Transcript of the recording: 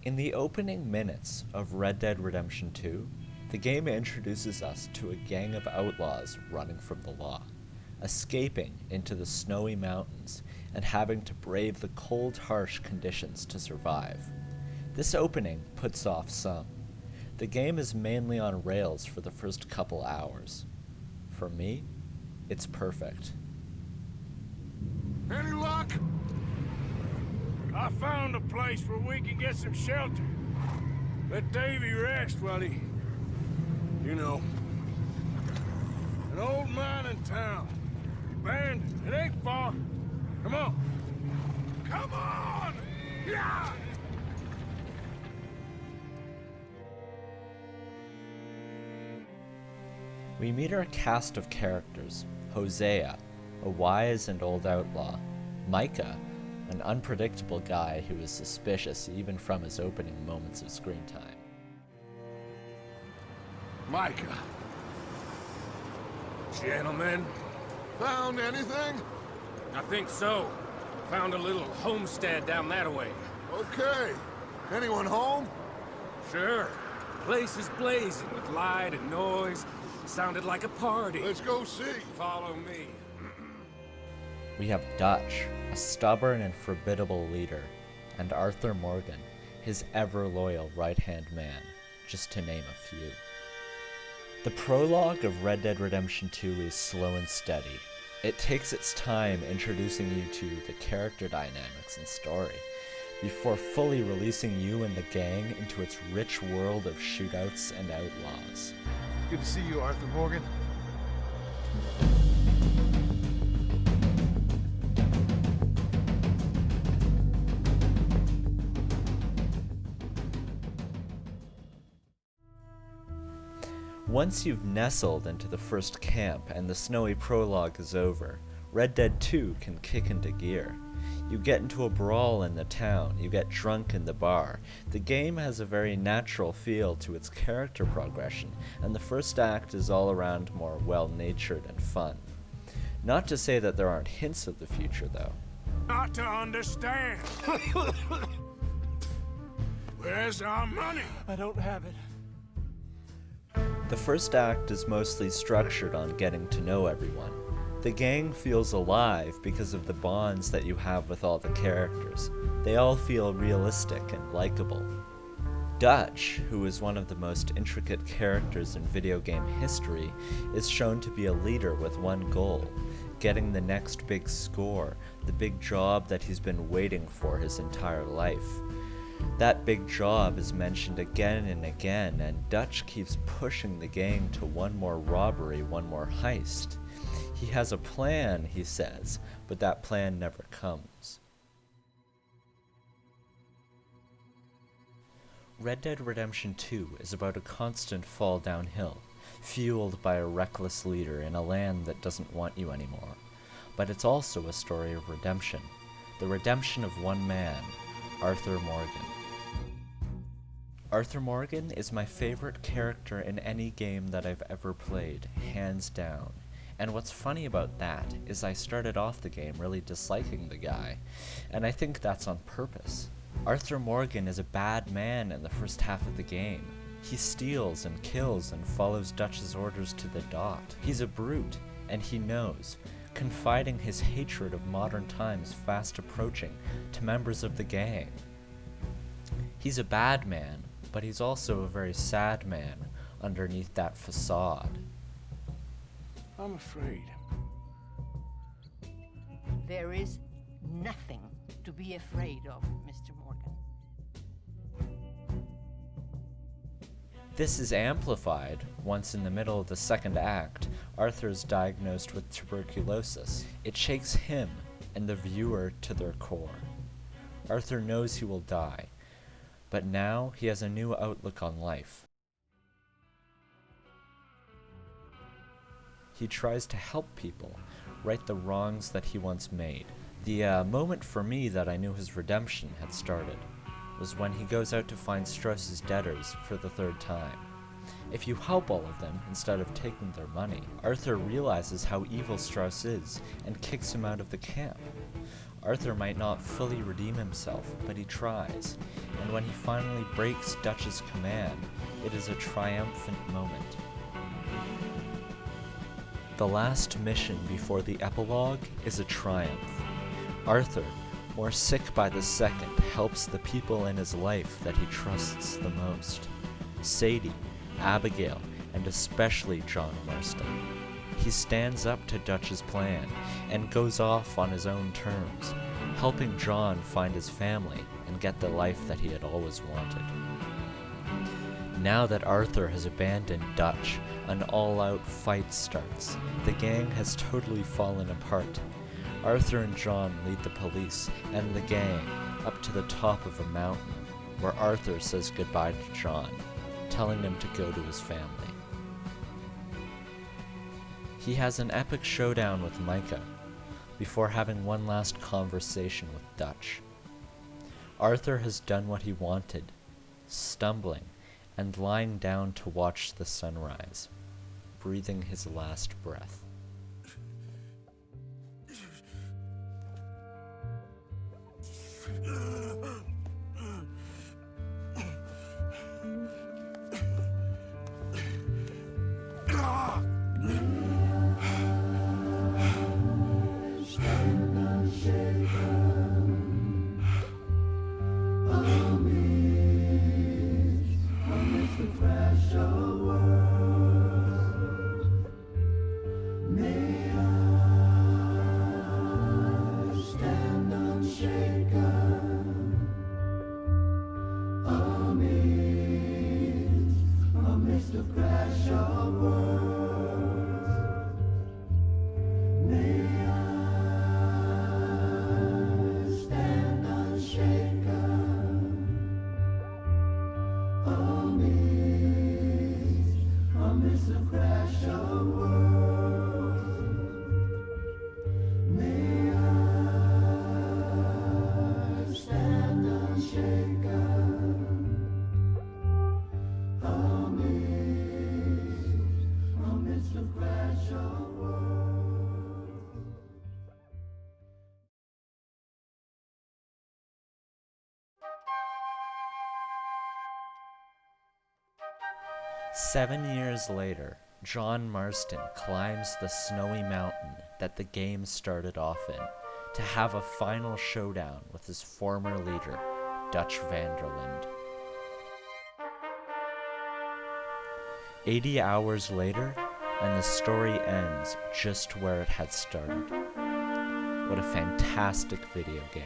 In the opening minutes of Red Dead Redemption 2, the game introduces us to a gang of outlaws running from the law, escaping into the snowy mountains and having to brave the cold, harsh conditions to survive. This opening puts off some. The game is mainly on rails for the first couple hours. For me, it's perfect. Any luck? I found a place where we can get some shelter. Let Davy rest while he... You know. An old mining town. Abandoned. It ain't far. Come on. Come on! Yeah! We meet our cast of characters: Hosea, a wise and old outlaw; Micah, an unpredictable guy who is suspicious even from his opening moments of screen time; Micah. Gentlemen. Found anything? I think so. Found a little homestead down that way. Okay. Anyone home? Sure. Place is blazing with light and noise. Sounded like a party. Let's go see. Follow me. we have Dutch, a stubborn and formidable leader, and Arthur Morgan, his ever-loyal right-hand man, just to name a few. The prologue of Red Dead Redemption 2 is slow and steady. It takes its time introducing you to the character dynamics and story, before fully releasing you and the gang into its rich world of shootouts and outlaws. Good to see you, Arthur Morgan. Once you've nestled into the first camp and the snowy prologue is over, Red Dead 2 can kick into gear. You get into a brawl in the town, you get drunk in the bar. The game has a very natural feel to its character progression, and the first act is all around more well-natured and fun. Not to say that there aren't hints of the future, though. Not to understand. Where's our money? I don't have it. The first act is mostly structured on getting to know everyone. The gang feels alive because of the bonds that you have with all the characters. They all feel realistic and likable. Dutch, who is one of the most intricate characters in video game history, is shown to be a leader with one goal: getting the next big score, the big job that he's been waiting for his entire life. That big job is mentioned again and again, and Dutch keeps pushing the gang to one more robbery, one more heist. He has a plan, he says, but that plan never comes. Red Dead Redemption 2 is about a constant fall downhill, fueled by a reckless leader in a land that doesn't want you anymore. But it's also a story of redemption. The redemption of one man, Arthur Morgan. Arthur Morgan is my favorite character in any game that I've ever played, hands down. And what's funny about that is I started off the game really disliking the guy, and I think that's on purpose. Arthur Morgan is a bad man in the first half of the game. He steals and kills and follows Dutch's orders to the dot. He's a brute, and he knows, confiding his hatred of modern times fast approaching to members of the gang. He's a bad man, but he's also a very sad man underneath that facade. I'm afraid. There is nothing to be afraid of, Mr. Morgan. This is amplified once in the middle of the second act, Arthur is diagnosed with tuberculosis. It shakes him and the viewer to their core. Arthur knows he will die, but now he has a new outlook on life. He tries to help people, right the wrongs that he once made. The moment for me that I knew his redemption had started was when he goes out to find Strauss's debtors for the third time. If you help all of them instead of taking their money, Arthur realizes how evil Strauss is and kicks him out of the camp. Arthur might not fully redeem himself, but he tries, and when he finally breaks Dutch's command, it is a triumphant moment. The last mission before the epilogue is a triumph. Arthur, more sick by the second, helps the people in his life that he trusts the most. Sadie, Abigail, and especially John Marston. He stands up to Dutch's plan and goes off on his own terms, helping John find his family and get the life that he had always wanted. Now that Arthur has abandoned Dutch, an all-out fight starts. The gang has totally fallen apart. Arthur and John lead the police and the gang up to the top of a mountain, where Arthur says goodbye to John, telling him to go to his family. He has an epic showdown with Micah, before having one last conversation with Dutch. Arthur has done what he wanted, stumbling and lying down to watch the sunrise, breathing his last breath. Seven years later, John Marston climbs the snowy mountain that the game started off in to have a final showdown with his former leader, Dutch Vanderlinde. 80 hours later, and the story ends just where it had started. What a fantastic video game.